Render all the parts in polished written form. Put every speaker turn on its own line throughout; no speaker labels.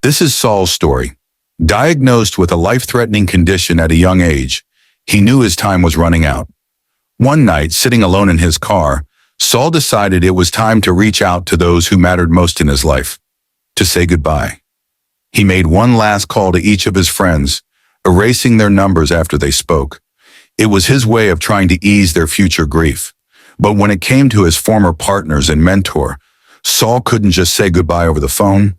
This is Saul's story. Diagnosed with a life-threatening condition at a young age, he knew his time was running out. One night, sitting alone in his car, Saul decided it was time to reach out to those who mattered most in his life, to say goodbye. He made one last call to each of his friends, erasing their numbers after they spoke. It was his way of trying to ease their future grief. But when it came to his former partners and mentor, Saul couldn't just say goodbye over the phone.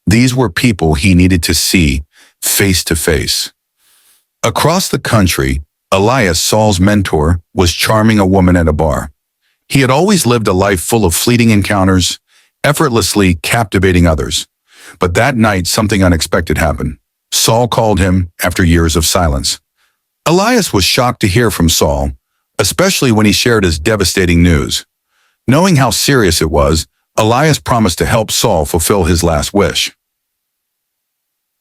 These were people he needed to see face to face. Across the country, Elias, Saul's mentor, was charming a woman at a bar. He had always lived a life full of fleeting encounters, effortlessly captivating others. But that night, something unexpected happened. Saul called him after years of silence. Elias was shocked to hear from Saul, especially when he shared his devastating news. Knowing how serious it was, Elias promised to help Saul fulfill his last wish.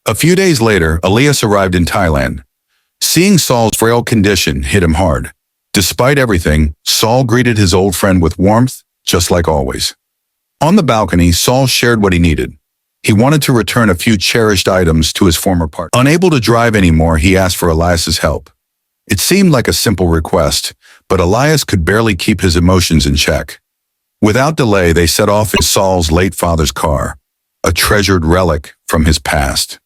A few days later, Elias arrived in Thailand. Seeing Saul's frail condition hit him hard. Despite everything, Saul greeted his old friend with warmth, just like always. On the balcony, Saul shared what he needed. He wanted to return a few cherished items to his former partner. Unable to drive anymore, he asked for Elias's help. It seemed like a simple request, but Elias could barely keep his emotions in check. Without delay, they set off in Saul's late father's car, a treasured relic from his past.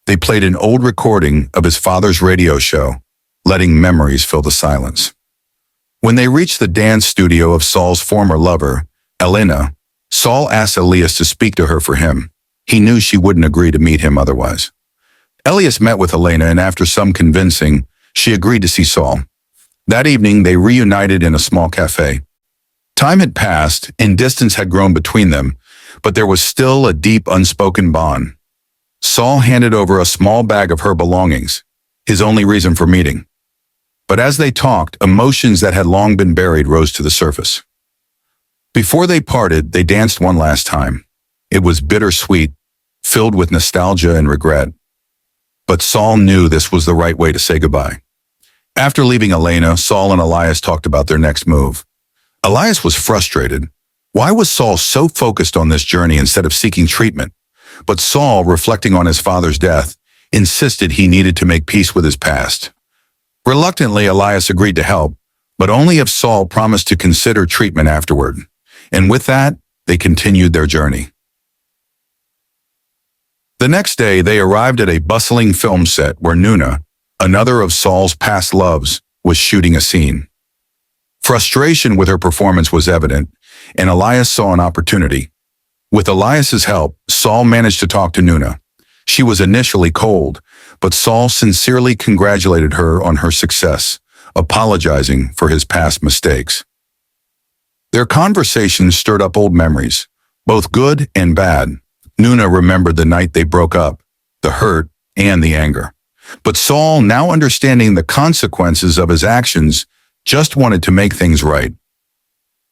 They played an old recording of his father's radio show, letting memories fill the silence. When they reached the dance studio of Saul's former lover, Elena, Saul asked Elias to speak to her for him. He knew she wouldn't agree to meet him otherwise. Elias met with Elena, and after some convincing, she agreed to see Saul. That evening, they reunited in a small cafe. Time had passed, and distance had grown between them, but there was still a deep, unspoken bond. Saul handed over a small bag of her belongings, his only reason for meeting. But as they talked, emotions that had long been buried rose to the surface. Before they parted, they danced one last time. It was bittersweet, filled with nostalgia and regret. But Saul knew this was the right way to say goodbye. After leaving Elena, Saul and Elias talked about their next move. Elias was frustrated. Why was Saul so focused on this journey instead of seeking treatment? But Saul, reflecting on his father's death, insisted he needed to make peace with his past. Reluctantly, Elias agreed to help, but only if Saul promised to consider treatment afterward. And with that, they continued their journey. The next day, they arrived at a bustling film set where Nuna, another of Saul's past loves, was shooting a scene. Frustration with her performance was evident, and Elias saw an opportunity. With Elias's help, Saul managed to talk to Nuna. She was initially cold, but Saul sincerely congratulated her on her success, apologizing for his past mistakes. Their conversation stirred up old memories, both good and bad. Nuna remembered the night they broke up, the hurt and the anger. But Saul, now understanding the consequences of his actions, just wanted to make things right.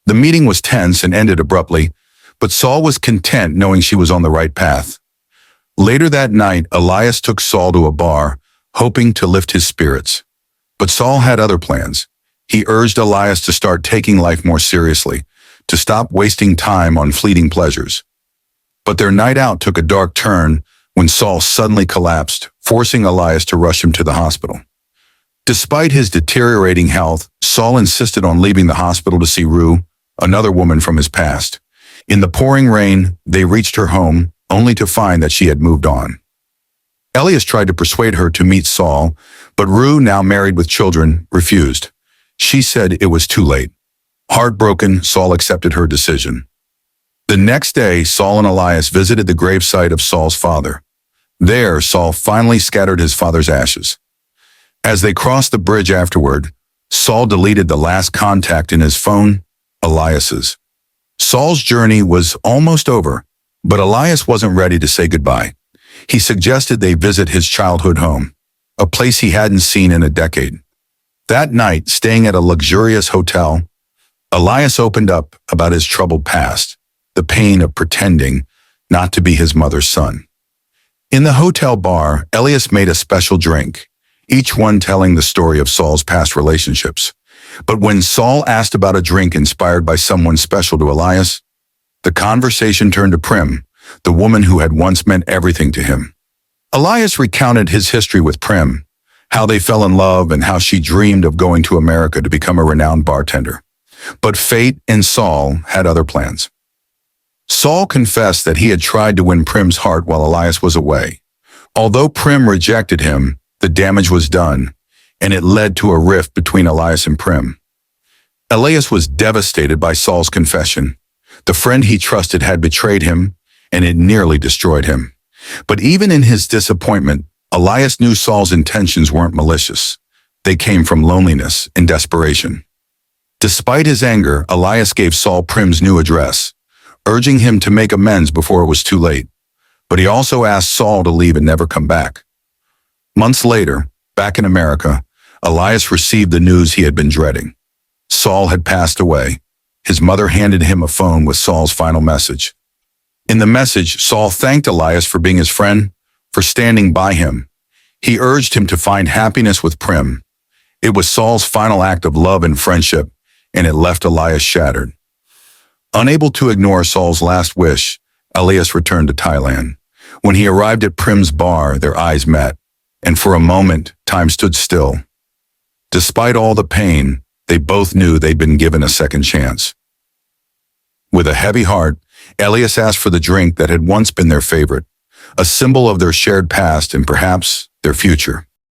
The meeting was tense and ended abruptly, but Saul was content knowing she was on the right path. Later that night, Elias took Saul to a bar, hoping to lift his spirits. But Saul had other plans. He urged Elias to start taking life more seriously, to stop wasting time on fleeting pleasures. But their night out took a dark turn when Saul suddenly collapsed, forcing Elias to rush him to the hospital. Despite his deteriorating health, Saul insisted on leaving the hospital to see Rue, another woman from his past. In the pouring rain, they reached her home, only to find that she had moved on. Elias tried to persuade her to meet Saul, but Rue, now married with children, refused. She said it was too late. Heartbroken, Saul accepted her decision. The next day, Saul and Elias visited the gravesite of Saul's father. There, Saul finally scattered his father's ashes. As they crossed the bridge afterward, Saul deleted the last contact in his phone, Elias's. Saul's journey was almost over, but Elias wasn't ready to say goodbye. He suggested they visit his childhood home, a place he hadn't seen in a decade. That night, staying at a luxurious hotel, Elias opened up about his troubled past, the pain of pretending not to be his mother's son. In the hotel bar, Elias made a special drink, each one telling the story of Saul's past relationships. But when Saul asked about a drink inspired by someone special to Elias, the conversation turned to Prim, the woman who had once meant everything to him. Elias recounted his history with Prim, how they fell in love and how she dreamed of going to America to become a renowned bartender. But fate and Saul had other plans. Saul confessed that he had tried to win Prim's heart while Elias was away. Although Prim rejected him, the damage was done, and it led to a rift between Elias and Prim. Elias was devastated by Saul's confession. The friend he trusted had betrayed him, and it nearly destroyed him. But even in his disappointment, Elias knew Saul's intentions weren't malicious. They came from loneliness and desperation. Despite his anger, Elias gave Saul Prim's new address, urging him to make amends before it was too late. But he also asked Saul to leave and never come back. Months later, back in America, Elias received the news he had been dreading. Saul had passed away. His mother handed him a phone with Saul's final message. In the message, Saul thanked Elias for being his friend, for standing by him. He urged him to find happiness with Prim. It was Saul's final act of love and friendship, and it left Elias shattered. Unable to ignore Saul's last wish, Elias returned to Thailand. When he arrived at Prim's bar, their eyes met, and for a moment, time stood still. Despite all the pain, they both knew they'd been given a second chance. With a heavy heart, Elias asked for the drink that had once been their favorite, a symbol of their shared past and perhaps their future.